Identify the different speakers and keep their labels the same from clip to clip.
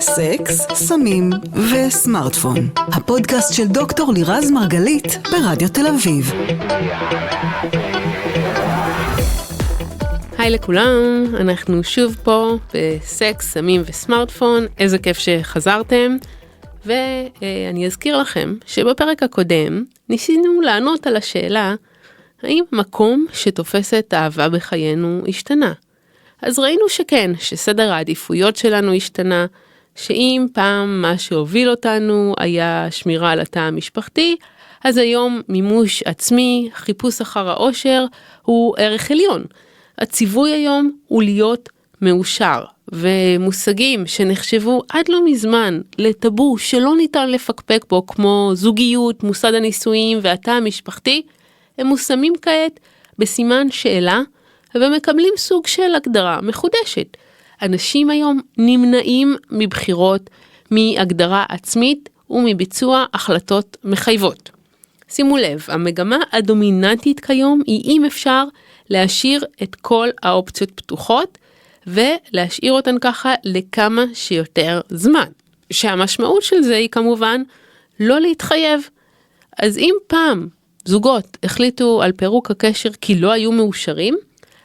Speaker 1: סקס, סמים וסמארטפון. הפודקאסט של דוקטור לירז מרגלית ברדיו תל אביב.
Speaker 2: היי לכולם, אנחנו שוב פה בסקס, סמים וסמארטפון. איזה כיף שחזרתם. ואני אזכיר לכם שבפרק הקודם ניסינו לענות על השאלה האם מקום שתופסת אהבה בחיינו השתנה. אז ראינו שכן, שסדר העדיפויות שלנו השתנה, שאם פעם מה שהוביל אותנו היה שמירה על התא המשפחתי, אז היום מימוש עצמי, חיפוש אחר האושר, הוא ערך עליון. הציווי היום הוא להיות מאושר, ומושגים שנחשבו עד לא מזמן לטאבו שלא ניתן לפקפק בו, כמו זוגיות, מוסד הנישואים והתא המשפחתי, הם מושמים כעת בסימן שאלה, ומקבלים סוג של הגדרה מחודשת. אנשים היום נמנעים מבחירות, מהגדרה עצמית ומביצוע החלטות מחייבות. שימו לב, המגמה הדומיננטית כיום היא אם אפשר להשאיר את כל האופציות פתוחות, ולהשאיר אותן ככה לכמה שיותר זמן. שהמשמעות של זה היא כמובן לא להתחייב. אז אם פעם זוגות החליטו על פירוק הקשר כי לא היו מאושרים,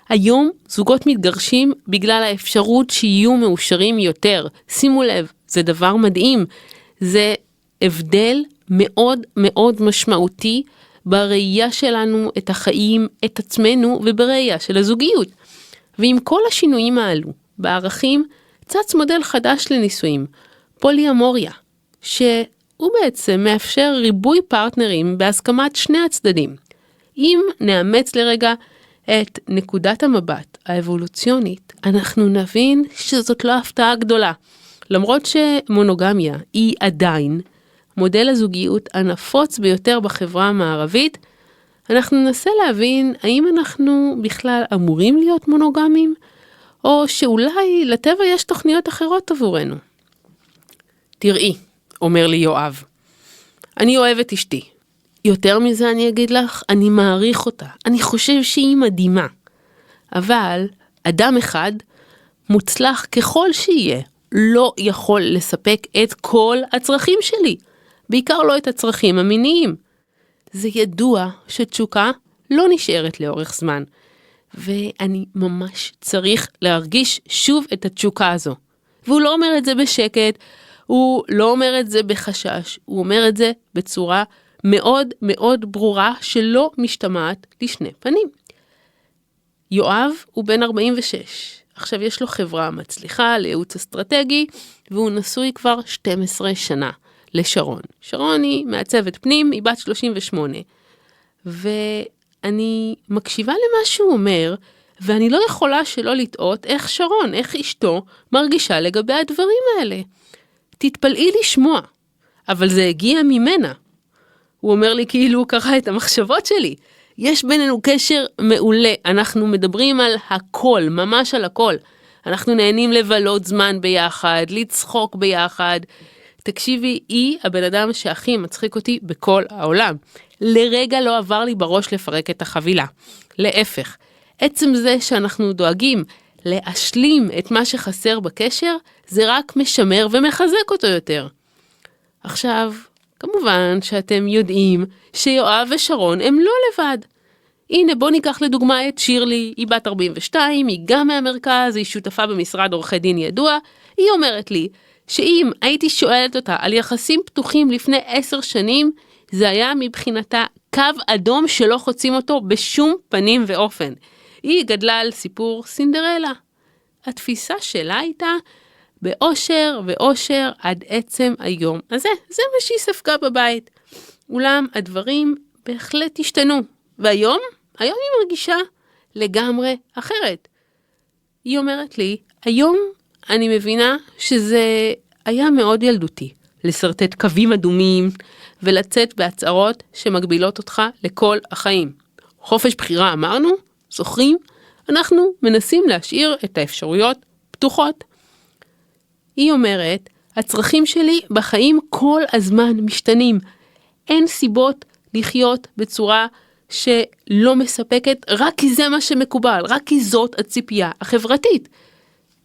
Speaker 2: היום זוגות מתגרשים בגלל האפשרות שיהיו מאושרים יותר. שימו לב, זה דבר מדהים. זה הבדל מאוד מאוד משמעותי בראייה שלנו את החיים, את עצמנו ובראייה של הזוגיות. ועם כל השינויים האלו בערכים, צץ מודל חדש לנישואים, פוליאמוריה, שהוא בעצם מאפשר ריבוי פרטנרים בהסכמת שני הצדדים. אם נאמץ לרגע את נקודת המבט האבולוציונית, אנחנו נבין שזאת לא הפתעה גדולה. למרות שמונוגמיה היא עדיין מודל הזוגיות הנפוץ ביותר בחברה המערבית, אנחנו ננסה להבין האם אנחנו בכלל אמורים להיות מונוגמים, או שאולי לטבע יש תוכניות אחרות עבורנו. תראי, אומר לי יואב, אני אוהב את אשתי. יותר מזה אני אגיד לך, אני מעריך אותה. אני חושב שהיא מדהימה. אבל אדם אחד, מוצלח ככל שיהיה, לא יכול לספק את כל הצרכים שלי. בעיקר לא את הצרכים המיניים. זה ידוע שתשוקה לא נשארת לאורך זמן. ואני ממש צריך להרגיש שוב את התשוקה הזו. והוא לא אומר את זה בשקט, הוא לא אומר את זה בחשש, הוא אומר את זה בצורה מאוד מאוד ברורה שלא משתמעת לשני פנים. יואב הוא בן 46. עכשיו יש לו חברה מצליחה לייעוץ אסטרטגי, והוא נשוי כבר 12 שנה לשרון. שרון היא מעצבת פנים, היא בת 38. ואני מקשיבה למה שהוא אומר, ואני לא יכולה שלא לטעות איך שרון, איך אשתו, מרגישה לגבי הדברים האלה. תתפלאי לשמוע, אבל זה הגיע ממנה. הוא אומר לי כאילו הוא קרא את המחשבות שלי. יש בינינו קשר מעולה, אנחנו מדברים על הכל, ממש על הכל. אנחנו נהנים לבלות זמן ביחד, לצחוק ביחד. תקשיבי, היא הבן אדם שהכי מצחיק אותי בכל העולם. לרגע לא עבר לי בראש לפרק את החבילה. להפך, עצם זה שאנחנו דואגים להשלים את מה שחסר בקשר, זה רק משמר ומחזק אותו יותר. עכשיו, כמובן שאתם יודעים שיואב ושרון הם לא לבד. הנה בוא ניקח לדוגמה את שירלי, היא בת 42, היא גם מהמרכז, היא שותפה במשרד עורכי דין ידוע. היא אומרת לי שאם הייתי שואלת אותה על יחסים פתוחים לפני 10 שנים, זה היה מבחינתה קו אדום שלא חוצים אותו בשום פנים ואופן. היא גדלה על סיפור סינדרלה. התפיסה שלה הייתה באושר ואושר עד עצם היום הזה. זה מה שהיא ספגה בבית. אולם הדברים בהחלט השתנו. והיום? היום היא מרגישה לגמרי אחרת. היא אומרת לי, היום אני מבינה שזה היה מאוד ילדותי. לסרטט קווים אדומים ולצאת בהצהרות שמגבילות אותך לכל החיים. חופש בחירה אמרנו, זוכרים? אנחנו מנסים להשאיר את האפשרויות פתוחות. היא אומרת, הצרכים שלי בחיים כל הזמן משתנים. אין סיבות לחיות בצורה שלא מספקת, רק כי זה מה שמקובל, רק כי זאת הציפייה החברתית.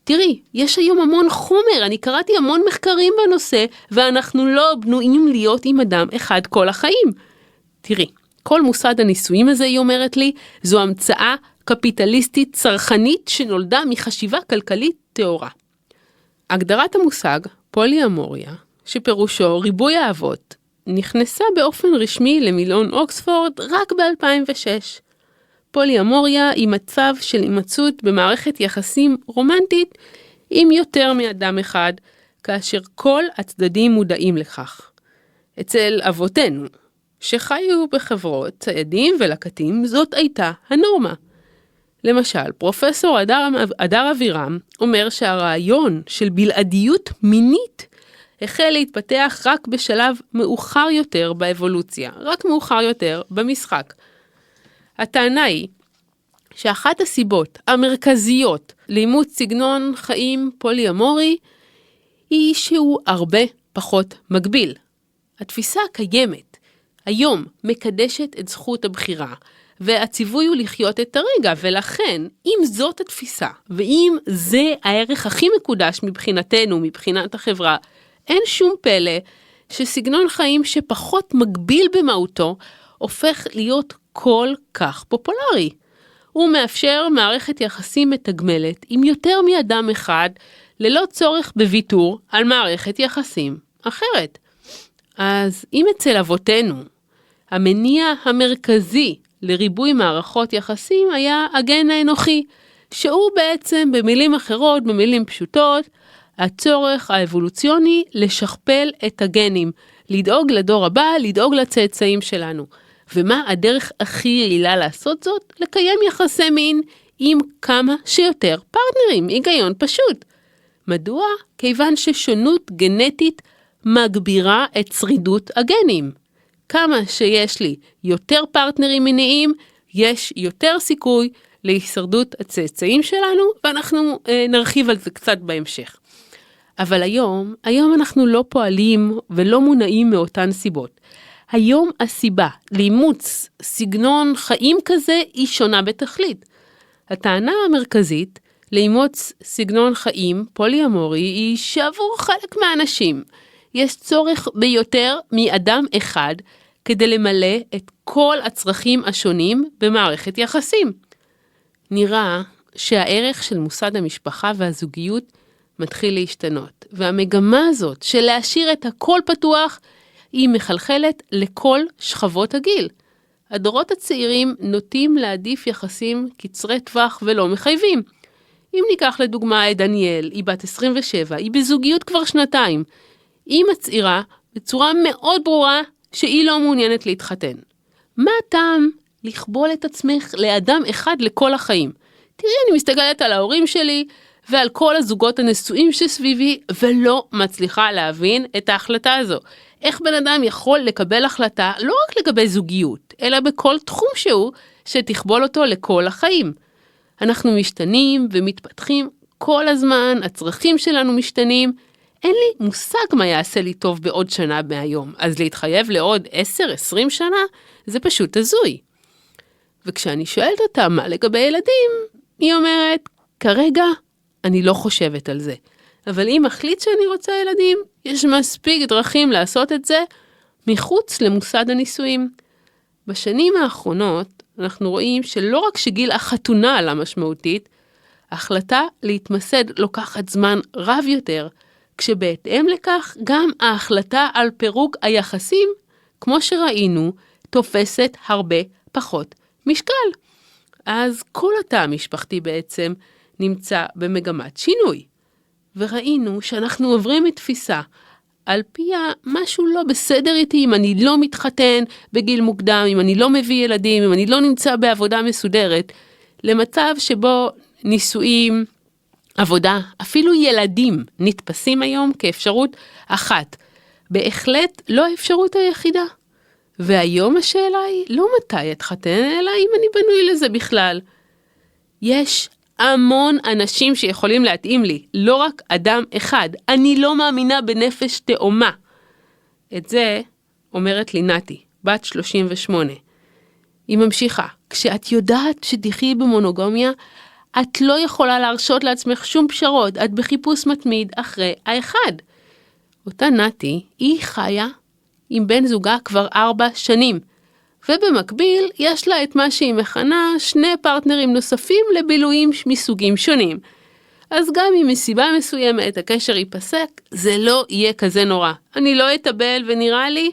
Speaker 2: תראי, יש היום המון חומר, אני קראתי המון מחקרים בנושא, ואנחנו לא בנויים להיות עם אדם אחד כל החיים. תראי, כל מוסד הנישואים הזה, היא אומרת לי, זו המצאה קפיטליסטית צרכנית שנולדה מחשיבה כלכלית טהורה. הגדרת המושג פוליאמוריה, שפירושו ריבוי האהבות, נכנסה באופן רשמי למילון אוקספורד רק ב-2006. פוליאמוריה היא מצב של הימצאות במערכת יחסים רומנטית עם יותר מאדם אחד, כאשר כל הצדדים מודעים לכך. אצל אבותינו, שחיו בחברות, ציידים ולקטים, זאת הייתה הנורמה. למשל, פרופסור הדר אבירם אומר שהרעיון של בלעדיות מינית החל להתפתח רק בשלב מאוחר יותר באבולוציה, רק מאוחר יותר במשחק. הטענה היא שאחת הסיבות המרכזיות לאימוץ סגנון חיים פוליאמורי היא שהוא הרבה פחות מגביל. התפיסה הקיימת היום מקדשת את זכות הבחירה, והציווי הוא לחיות את הרגע, ולכן אם זאת התפיסה, ואם זה הערך הכי מקודש מבחינתנו, מבחינת החברה, אין שום פלא שסגנון חיים שפחות מגביל במהותו, הופך להיות כל כך פופולרי. הוא מאפשר מערכת יחסים מתגמלת עם יותר מאדם אחד, ללא צורך בוויתור על מערכת יחסים אחרת. אז אם אצל אבותינו, המניע המרכזי לריבוי מערכות יחסים היה הגן האנוכי, שהוא בעצם במילים אחרות, במילים פשוטות, הצורך האבולוציוני לשכפל את הגנים, לדאוג לדור הבא, לדאוג לצאצאים שלנו. ומה הדרך הכי יעילה לעשות זאת? לקיים יחסי מין עם כמה שיותר פרטנרים, היגיון פשוט. מדוע? כיוון ששונות גנטית מגבירה את שרידות הגנים. כמה שיש לי יותר פרטנרים מיניים, יש יותר סיכוי להישרדות הצאצאים שלנו, ואנחנו נרחיב על זה קצת בהמשך. אבל היום אנחנו לא פועלים ולא מונעים מאותן סיבות. היום הסיבה לאימוץ סגנון חיים כזה היא שונה בתכלית. הטענה המרכזית לאימוץ סגנון חיים פוליאמורי היא שעבור חלק מהאנשים יש צורך ביותר מאדם אחד כדי למלא את כל הצרכים השונים במערכת יחסים. נראה שהערך של מוסד המשפחה והזוגיות מתחיל להשתנות, והמגמה הזאת של להשאיר את הכל פתוח היא מחלחלת לכל שכבות הגיל. הדורות הצעירים נוטים להעדיף יחסים קצרי טווח ולא מחייבים. אם ניקח לדוגמה את דניאל, היא בת 27, היא בזוגיות כבר 2 היא מצהירה בצורה מאוד ברורה שהיא לא מעוניינת להתחתן. מה הטעם לכבול את עצמך לאדם אחד לכל החיים? תראי, אני מסתכלת על ההורים שלי ועל כל הזוגות הנשואים שסביבי, ולא מצליחה להבין את ההחלטה הזו. איך בן אדם יכול לקבל החלטה לא רק לגבי זוגיות, אלא בכל תחום שהוא שתכבול אותו לכל החיים. אנחנו משתנים ומתפתחים כל הזמן, הצרכים שלנו משתנים, אין לי מושג מה יעשה לי טוב בעוד שנה מהיום, אז להתחייב לעוד 10-20 שנה, זה פשוט הזוי. וכשאני שואלת אותה מה לגבי ילדים, היא אומרת, כרגע אני לא חושבת על זה. אבל אם מחליט שאני רוצה ילדים, יש מספיק דרכים לעשות את זה מחוץ למוסד הנישואים. בשנים האחרונות אנחנו רואים שלא רק שגיל החתונה עלה משמעותית, ההחלטה להתמסד לוקחת זמן רב יותר, כשבהתאם לכך גם ההחלטה על פירוק היחסים, כמו שראינו, תופסת הרבה פחות משקל. אז כל התא המשפחתי בעצם נמצא במגמת שינוי. וראינו שאנחנו עוברים מתפיסה, על פיה משהו לא בסדר איתי אם אני לא מתחתן בגיל מוקדם, אם אני לא מביא ילדים, אם אני לא נמצא בעבודה מסודרת, למצב שבו נישואים, עבודה, אפילו ילדים נתפסים היום כאפשרות אחת. בהחלט לא האפשרות היחידה. והיום השאלה היא לא מתי אתחתן, אלא אם אני בנוי לזה בכלל. יש המון אנשים שיכולים להתאים לי, לא רק אדם אחד. אני לא מאמינה בנפש תאומה. את זה אומרת לי נתי, בת 38. היא ממשיכה, כשאת יודעת שתחי במונוגמיה, את לא יכולה להרשות לעצמך שום פשרות, את בחיפוש מתמיד אחרי האחד. אותה נתי, היא חיה עם בן זוגה כבר 4 שנים, ובמקביל יש לה את מה שהיא מכנה 2 פרטנרים נוספים לבילויים מסוגים שונים. אז גם אם מסיבה מסוימת הקשר ייפסק, זה לא יהיה כזה נורא. אני לא אטבל, ונראה לי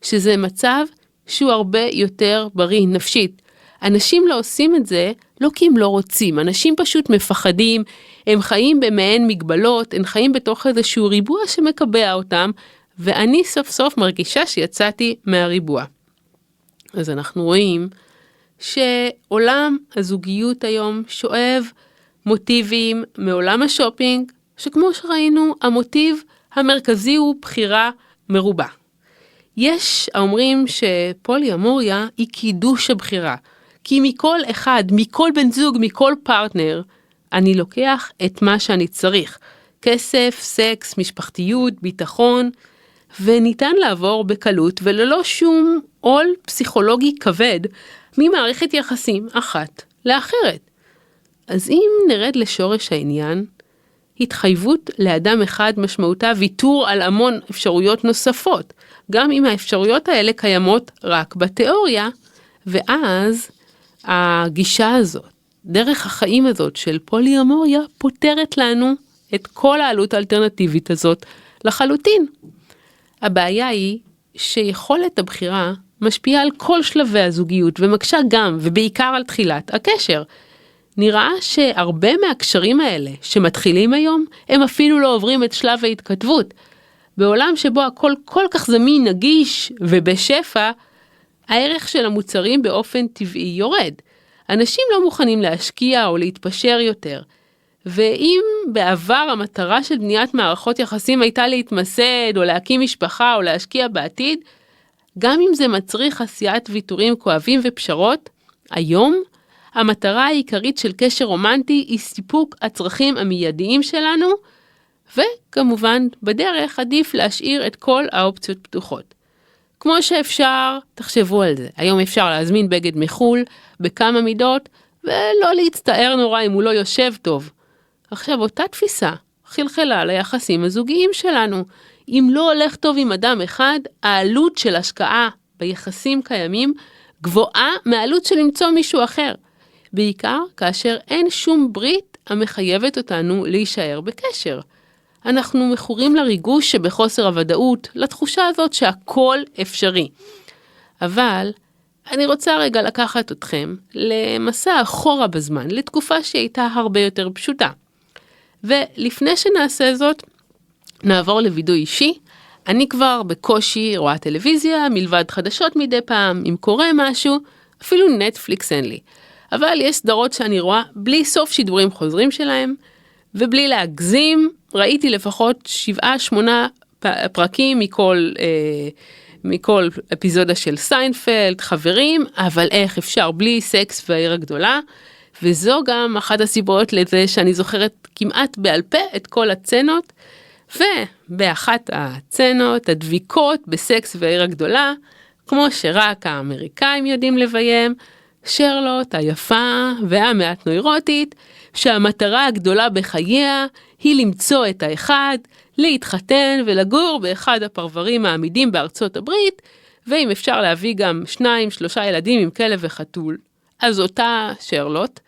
Speaker 2: שזה מצב שהוא הרבה יותר בריא נפשית. אנשים לא עושים את זה לא כי הם לא רוצים, אנשים פשוט מפחדים, הם חיים במעין מגבלות, הם חיים בתוך איזשהו ריבוע שמקבע אותם, ואני סוף סוף מרגישה שיצאתי מהריבוע. אז אנחנו רואים שעולם הזוגיות היום שואב מוטיבים מעולם השופינג, שכמו שראינו, המוטיב המרכזי הוא בחירה מרובה. יש האומרים שפוליאמוריה היא קידוש הבחירה, כי מכל אחד, מכל בן זוג, מכל פרטנר, אני לוקח את מה שאני צריך. כסף, סקס, משפחתיות, ביטחון, וניתן לעבור בקלות וללא שום עול פסיכולוגי כבד ממערכת יחסים אחת לאחרת. אז אם נרד לשורש העניין, התחייבות לאדם אחד משמעותה ויתור על המון אפשרויות נוספות, גם אם האפשרויות האלה קיימות רק בתיאוריה, ואז הגישה הזאת, דרך החיים הזאת של פוליאמוריה, פותרת לנו את כל העלות האלטרנטיבית הזאת לחלוטין. הבעיה היא שיכולת הבחירה משפיעה על כל שלבי הזוגיות, ומקשה גם ובעיקר על תחילת הקשר. נראה שהרבה מהקשרים האלה שמתחילים היום, הם אפילו לא עוברים את שלב ההתכתבות. בעולם שבו הכל כל כך זמין, נגיש ובשפע, הערך של המוצרים באופן טבעי יורד. אנשים לא מוכנים להשקיע או להתפשר יותר. ואם בעבר המטרה של בניית מערכות יחסים הייתה להתמסד או להקים משפחה או להשקיע בעתיד, גם אם זה מצריך עשיית ויתורים כואבים ופשרות, היום המטרה העיקרית של קשר רומנטי היא סיפוק הצרכים המיידיים שלנו, וכמובן בדרך עדיף להשאיר את כל האופציות פתוחות. כמו שאפשר, תחשבו על זה, היום אפשר להזמין בגד מחול בכמה מידות, ולא להצטער נורא אם הוא לא יושב טוב. עכשיו אותה תפיסה חלחלה ליחסים הזוגיים שלנו. אם לא הולך טוב עם אדם אחד, העלות של השקעה ביחסים קיימים גבוהה מהעלות של למצוא מישהו אחר. בעיקר כאשר אין שום ברית המחייבת אותנו להישאר בקשר. אנחנו מכורים לריגוש שבחוסר הוודאות, לתחושה הזאת שהכל אפשרי. אבל אני רוצה רגע לקחת אתכם למסע אחורה בזמן, לתקופה שהייתה הרבה יותר פשוטה. ולפני שנעשה זאת, נעבור לוידוי אישי. אני כבר בקושי רואה טלוויזיה, מלבד חדשות מדי פעם, אם קורה משהו, אפילו נטפליקס אין לי. אבל יש סדרות שאני רואה בלי סוף שידורים חוזרים שלהם, ובלי להגזים, ראיתי לפחות 7-8 פרקים מכל אפיזודה של סיינפלד, חברים, אבל איך אפשר בלי סקס והעיר הגדולה, וזו גם אחת הסיבות לזה שאני זוכרת כמעט בעל פה את כל הצנות, ובאחת הצנות, הדביקות בסקס והעיר הגדולה, כמו שרק האמריקאים יודעים לביים, שרלוט היפה והמעט נוירוטית, שהמטרה הגדולה בחייה היא למצוא את האחד, להתחתן ולגור באחד הפרברים העמידים בארצות הברית, ואם אפשר להביא גם 2-3 ילדים עם כלב וחתול. אז אותה שרלוט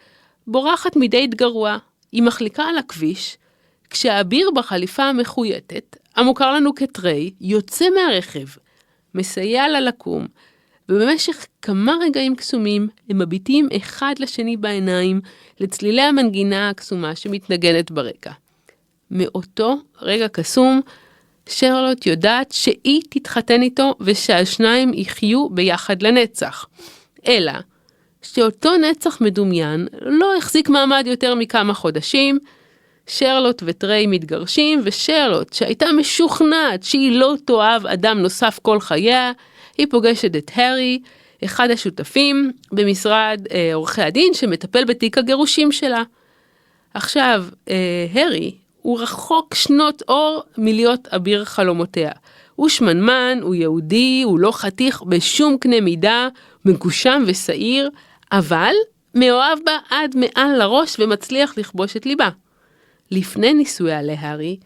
Speaker 2: בורחת מדייט גרוע, היא מחליקה על הכביש, כשהאביר בחליפה המחויטת, המוכר לנו כטרי, יוצא מהרכב, מסייע לה לקום, ובמשך כמה רגעים קסומים הם מביטים אחד לשני בעיניים לצלילי המנגינה הקסומה שמתנגנת ברקע. מאותו רגע קסום, שרלוט יודעת שהיא תתחתן איתו ושהשניים יחיו ביחד לנצח. אלא שאותו נצח מדומיין לא החזיק מעמד יותר מכמה חודשים, שרלוט וטרי מתגרשים, ושרלוט שהייתה משוכנעת שהיא לא תאהב אדם נוסף כל חייה, היא פוגשת את הרי, אחד השותפים במשרד עורכי הדין שמטפל בתיק הגירושים שלה. עכשיו, הרי הוא רחוק שנות אור מלהיות אביר חלומותיה. הוא שמנמן, הוא יהודי, הוא לא חתיך בשום קנה מידה, מגושם ושעיר, אבל מאוהב בה עד מעל לראש ומצליח לכבוש את ליבה. לפני נישואיה להארי,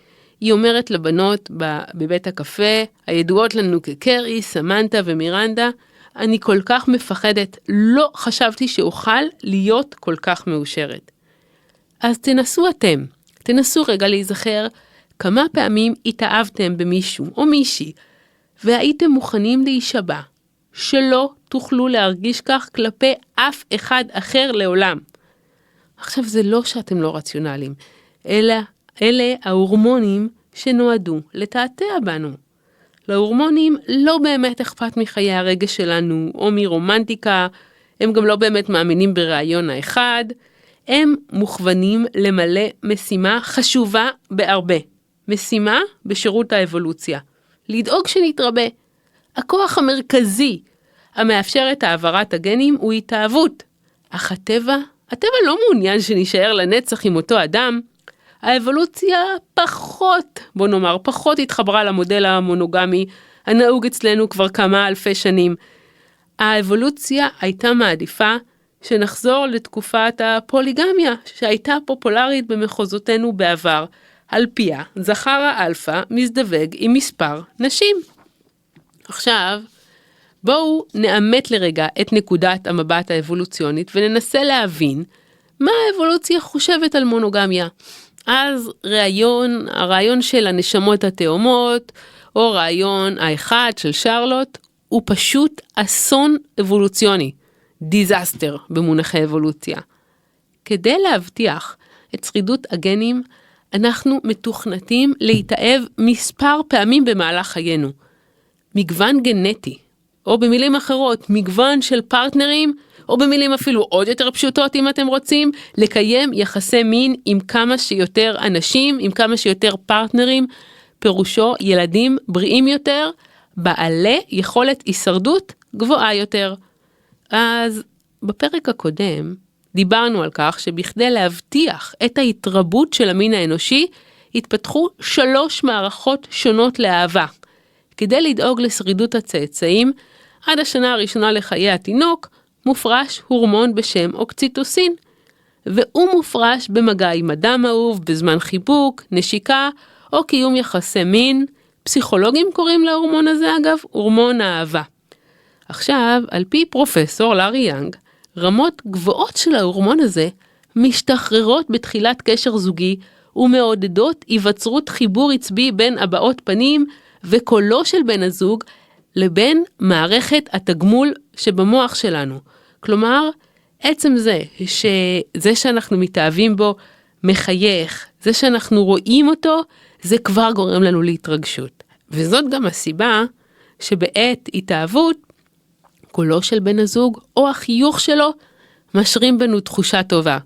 Speaker 2: היא אומרת לבנות בבית הקפה, הידועות לנו כקרי, סמנטה ומירנדה, אני כל כך מפחדת, לא חשבתי שאוכל להיות כל כך מאושרת. אז תנסו רגע להיזכר כמה פעמים התאהבתם במישהו או מישהי, והייתם מוכנים להישבע, שלא תוכלו להרגיש כך כלפי אף אחד אחר לעולם. עכשיו זה לא שאתם לא רציונליים, אלא אלה ההורמונים שנועדו לתעתע בנו. להורמונים לא באמת אכפת מחיי הרגש שלנו או מרומנטיקה, הם גם לא באמת מאמינים ברעיון האחד, הם מוכוונים למלא משימה חשובה בהרבה. משימה בשירות האבולוציה. לדאוג שנתרבה. הכוח המרכזי המאפשר את העברת הגנים הוא התאהבות. אך הטבע לא מעוניין שנשאר לנצח עם אותו אדם. האבולוציה פחות התחברה למודל המונוגמי הנהוג אצלנו כבר כמה אלפי שנים. האבולוציה הייתה מעדיפה שנחזור לתקופת הפוליגמיה שהייתה פופולרית במחוזותינו בעבר. על פיה, זכר האלפא מזדווג עם מספר נשים. עכשיו, בואו נאמת לרגע את נקודת המבט האבולוציונית וננסה להבין מה האבולוציה חושבת על מונוגמיה. אז הרעיון של הנשמות התאומות, או רעיון האחד של שרלוט, הוא פשוט אסון אבולוציוני, דיזסטר במונחי אבולוציה. כדי להבטיח את שרידות הגנים, אנחנו מתוכנתים להתאהב מספר פעמים במהלך חיינו. מגוון גנטי, או במילים אחרות, מגוון של פרטנרים, או במילים אפילו עוד יותר פשוטות אם אתם רוצים, לקיים יחסי מין עם כמה שיותר אנשים, עם כמה שיותר פרטנרים, פירושו ילדים בריאים יותר, בעלי יכולת הישרדות גבוהה יותר. אז בפרק הקודם דיברנו על כך שבכדי להבטיח את ההתרבות של המין האנושי, התפתחו 3 מערכות שונות לאהבה. כדי לדאוג לשרידות הצאצאים, עד השנה הראשונה לחיי התינוק, מופרש הורמון בשם אוקסיטוסין, והוא מופרש במגע עם אדם אהוב, בזמן חיבוק, נשיקה, או קיום יחסי מין. פסיכולוגים קוראים להורמון הזה אגב, הורמון האהבה. עכשיו, על פי פרופסור לארי יאנג, רמות גבוהות של ההורמון הזה משתחררות בתחילת קשר זוגי ומעודדות היווצרות חיבור עצבי בין הבעות פנים וקולו של בן הזוג לבין מערכת התגמול שבמוח שלנו. כלומר, עצם זה שאנחנו מתאהבים בו מחייך, זה שאנחנו רואים אותו, זה כבר גורם לנו להתרגשות. וזאת גם הסיבה שבעת התאהבות, קולו של בן הזוג או החיוך שלו משרים בנו תחושה טובה.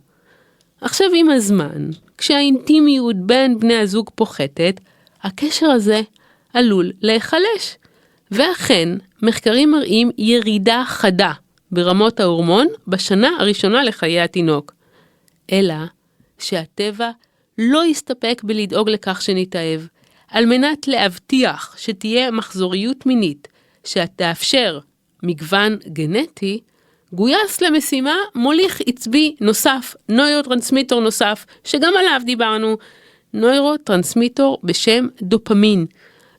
Speaker 2: עכשיו עם הזמן, כשהאינטימיות בין בני הזוג פוחתת, הקשר הזה עלול להיחלש. ואכן, מחקרים מראים ירידה חדה ברמות ההורמון בשנה הראשונה לחיי התינוק. אלא שהטבע לא יסתפק בלדאוג לכך שנתאהב, על מנת להבטיח שתהיה מחזוריות מינית שתאפשר מגוון גנטי, גויס למשימה מוליך עצבי נוסף, נוירוטרנסמיטור נוסף, שגם עליו דיברנו, נוירוטרנסמיטור בשם דופמין,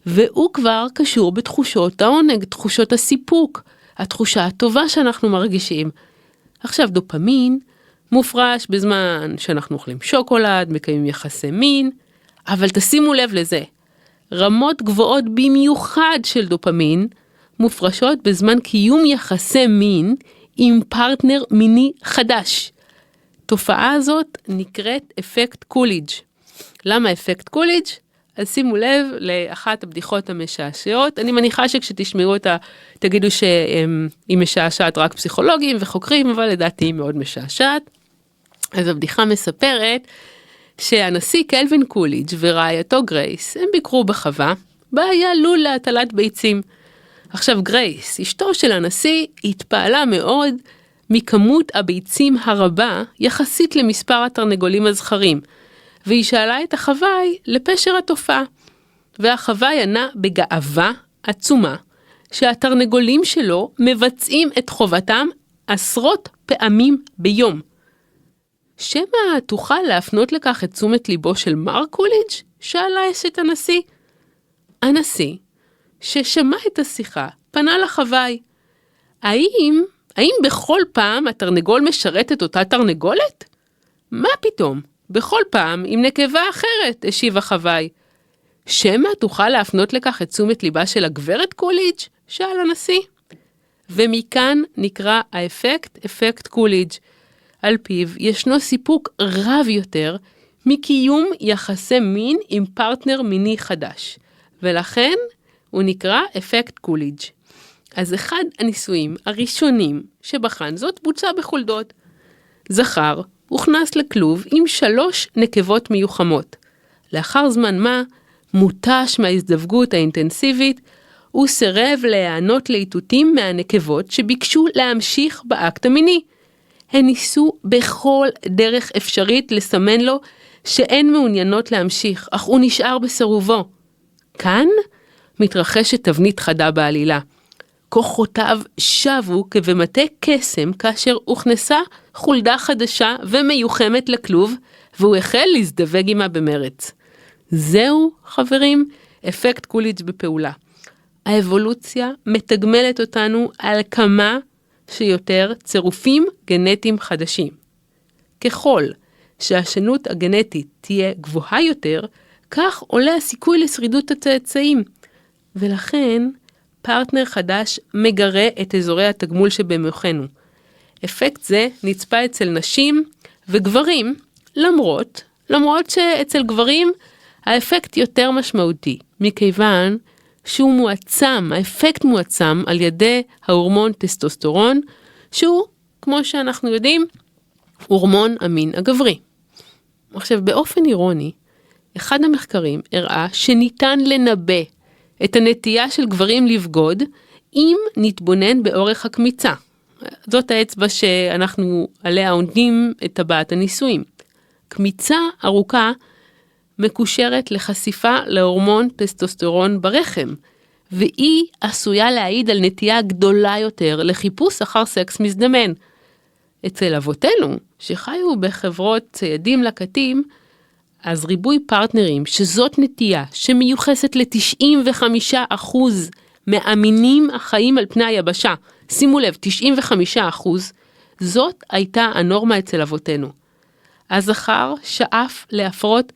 Speaker 2: והוא כבר קשור בתחושות העונג, תחושות הסיפוק, התחושה הטובה שאנחנו מרגישים. עכשיו דופמין מופרש בזמן שאנחנו אוכלים שוקולד, מקיימים יחסי מין, אבל תשימו לב לזה, רמות גבוהות במיוחד של דופמין, מופרשות בזמן קיום יחסי מין עם פרטנר מיני חדש. תופעה הזאת נקראת אפקט קוליג'. למה אפקט קוליג'? אז שימו לב לאחת הבדיחות המשעשעות. אני מניחה שכשתשמעו אותה תגידו שהיא משעשעת רק פסיכולוגים וחוקרים, אבל לדעתי היא מאוד משעשעת. אז הבדיחה מספרת שהנשיא קלווין קוליג' ורעייתו גרייס הם ביקרו בחווה, בה היה לול להטלת ביצים. עכשיו גרייס, אשתו של הנשיא, התפעלה מאוד מכמות הביצים הרבה יחסית למספר התרנגולים הזכרים, והיא שאלה את החוואי לפשר התופעה. והחוואי ענה בגאווה עצומה שהתרנגולים שלו מבצעים את חובתם 10 פעמים ביום. שמא תוכל להפנות לכך את תשומת ליבו של מר קוליג'? שאלה אשת הנשיא. הנשיא, ששמע את השיחה, פנה לחוואי. האם בכל פעם התרנגול משרת את אותה תרנגולת? מה פתאום? בכל פעם עם נקבה אחרת, השיב החוואי. שמא תוכל להפנות לכך את תשומת ליבה של הגברת קוליג'? שאל הנשיא. ומכאן נקרא האפקט, אפקט קוליג'. על פיו ישנו סיפוק רב יותר מקיום יחסי מין עם פרטנר מיני חדש. ולכן הוא נקרא אפקט קוליג'. אז אחד הניסויים הראשונים שבחן זאת בוצע בחולדות. זכר הוכנס לכלוב עם 3 נקבות מיוחמות. לאחר זמן מה, מותש מההזדווגות האינטנסיבית, הוא סירב להיענות לאיתותים מהנקבות שביקשו להמשיך באקט המיני. הן ניסו בכל דרך אפשרית לסמן לו שאין מעוניינות להמשיך, אך הוא נשאר בסירובו. כאן מתרחשת תבנית חדה בעלילה. כוחותיו שבו כבמטה קסם כאשר הוכנסה חולדה חדשה ומיוחמת לכלוב, והוא החל להזדווג עמה במרץ. זהו, חברים, אפקט קוליג' בפעולה. האבולוציה מתגמלת אותנו על כמה שיותר צירופים גנטיים חדשים. ככל שהשונות הגנטית תהיה גבוהה יותר, כך עולה הסיכוי לשרידות הצאצאים. ולכן פרטנר חדש מגרה את אזורי התגמול שבמוחנו. אפקט זה נצפה אצל נשים וגברים, למרות שאצל גברים האפקט יותר משמעותי, מכיוון שהוא מועצם, האפקט מועצם על ידי ההורמון טסטוסטרון, שהוא, כמו שאנחנו יודעים, הורמון המין הגברי. עכשיו, באופן אירוני, אחד המחקרים הראה שניתן לנבא את הנטייה של גברים לבגוד, אם נתבונן באורך הקמיצה. זאת האצבע שאנחנו עליה עונדים את טבעת הניסויים. קמיצה ארוכה מקושרת לחשיפה להורמון טסטוסטרון ברחם, והיא עשויה להעיד על נטייה גדולה יותר לחיפוש אחר סקס מזדמן. אצל אבותינו, שחיו בחברות ציידים לקטים, אז ריבוי פרטנרים, שזאת נטייה שמיוחסת ל-95% מהמינים החיים על פני היבשה, שימו לב, 95%, זאת הייתה הנורמה אצל אבותינו. הזכר שאף להפרות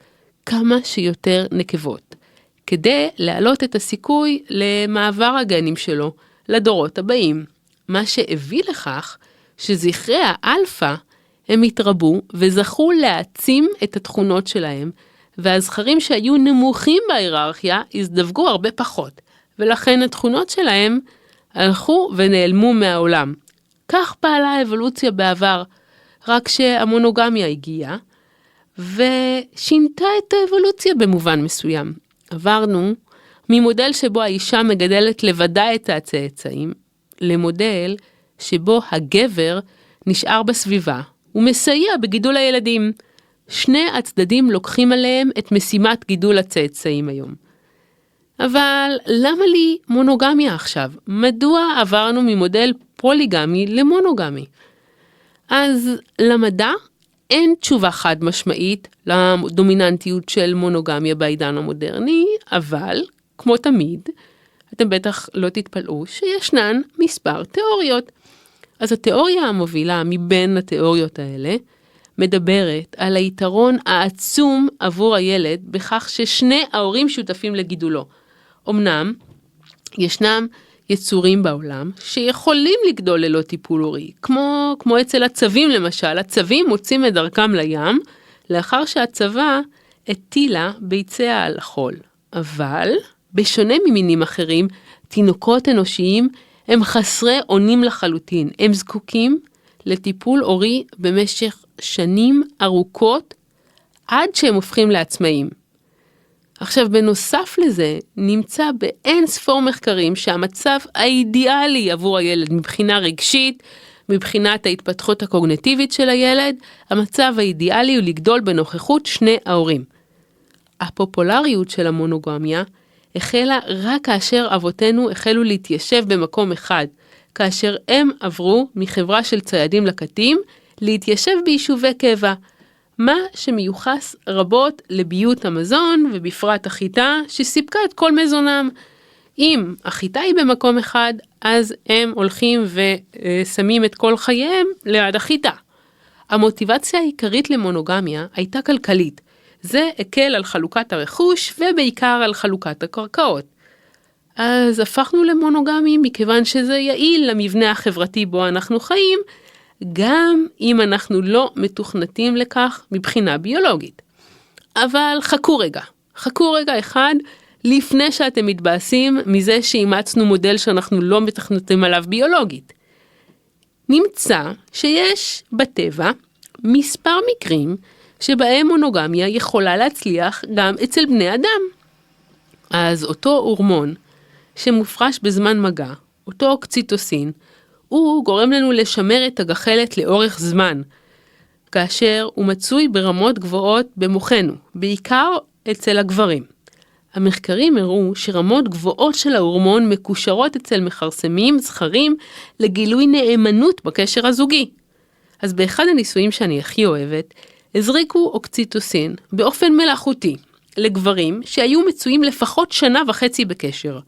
Speaker 2: כמה שיותר נקבות, כדי להעלות את הסיכוי למעבר הגנים שלו לדורות הבאים, מה שהביא לכך שזכרי האלפא הם התרבו וזכו להעצים את התכונות שלהם, והזכרים שהיו נמוכים בהיררכיה הזדווגו הרבה פחות, ולכן התכונות שלהם הלכו ונעלמו מהעולם. כך פעלה האבולוציה בעבר, רק שהמונוגמיה הגיעה, ושינתה את האבולוציה במובן מסוים. עברנו ממודל שבו האישה מגדלת לבדה את הצאצאים, למודל שבו הגבר נשאר בסביבה, ומסייע בגידול הילדים. שני הצדדים לוקחים עליהם את משימת גידול הצאצאים היום. אבל למה לי מונוגמיה עכשיו? מדוע עברנו ממודל פוליגמי למונוגמי? אז למדע אין תשובה חד משמעית לדומיננטיות של מונוגמיה בעידן המודרני, אבל כמו תמיד, אתם בטח לא תתפלאו שישנן מספר תיאוריות. אז התיאוריה המובילה מבין התיאוריות האלה מדברת על היתרון העצום עבור הילד בכך ששני ההורים שותפים לגידולו. אמנם ישנם יצורים בעולם שיכולים לגדול ללא טיפול הורי, כמו אצל הצבים למשל. הצבים מוצאים את דרכם לים לאחר שהצבה הטילה ביציה על החול. אבל בשונה ממינים אחרים, תינוקות אנושיים הם חסרי אונים לחלוטין. הם זקוקים לטיפול הורי במשך שנים ארוכות עד שהם הופכים לעצמאים. עכשיו, בנוסף לזה, נמצא באין ספור מחקרים שהמצב האידיאלי עבור הילד מבחינה רגשית, מבחינת ההתפתחות הקוגניטיבית של הילד, המצב האידיאלי הוא לגדול בנוכחות שני ההורים. הפופולריות של המונוגמיה החלה רק כאשר אבותינו החלו להתיישב במקום אחד, כאשר הם עברו מחברה של ציידים לקטים להתיישב ביישובי קבע, מה שמיוחס רבות לביות המזון ובפרט החיטה שסיפקה את כל מזונם. אם החיטה היא במקום אחד, אז הם הולכים ושמים את כל חייהם ליד החיטה. המוטיבציה העיקרית למונוגמיה הייתה כלכלית. זה הקל על חלוקת הרכוש ובעיקר על חלוקת הקרקעות. אז הפכנו למונוגמים מכיוון שזה יעיל למבנה החברתי בו אנחנו חיים, גם אם אנחנו לא מתוכנתים לכך מבחינה ביולוגית. אבל חכו רגע אחד לפני שאתם מתבאסים מזה שאימצנו מודל שאנחנו לא מתכנתים עליו ביולוגית. נמצא שיש בטבע מספר מקרים שבהם מונוגמיה יכולה להצליח גם אצל בני אדם. אז אותו הורמון שמופרש בזמן מגע, אותו אוקסיטוסין, הוא גורם לנו לשמר את הגחלת לאורך זמן, כאשר הוא מצוי ברמות גבוהות במוחנו, בעיקר אצל הגברים. המחקרים הראו שרמות גבוהות של ההורמון מקושרות אצל מכרסמים זכרים לגילוי נאמנות בקשר הזוגי. אז באחד הניסויים שאני הכי אוהבת, הזריקו אוקסיטוסין באופן מלאכותי לגברים שהיו מצויים לפחות 1.5 שנה בקשר.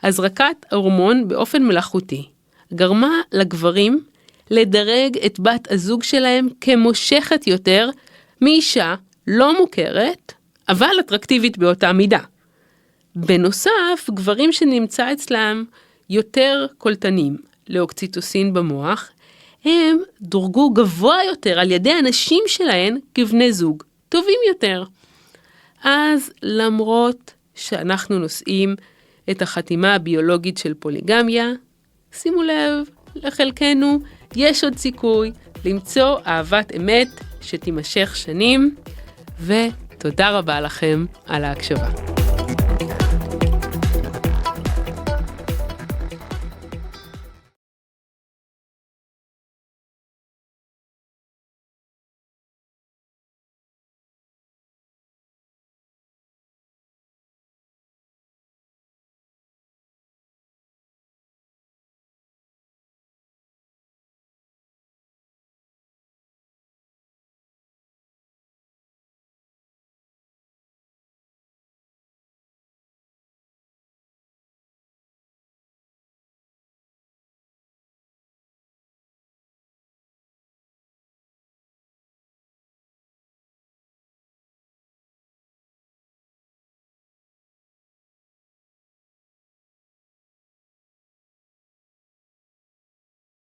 Speaker 2: הזרקת ההורמון באופן מלאכותי גרמה לגברים לדרג את בת הזוג שלהם כמושכת יותר מאישה לא מוכרת, אבל אטרקטיבית באותה מידה. בנוסף, גברים שנמצא אצלם יותר קולטנים לאוקסיטוסין במוח, הם דורגו גבוה יותר על ידי הנשים שלהם כבני זוג טובים יותר. אז למרות שאנחנו נושאים את החתימה הביולוגית של פוליגמיה, שימו לב, לחלקנו יש עוד סיכוי למצוא אהבת אמת שתימשך שנים, ותודה רבה לכם על ההקשבה.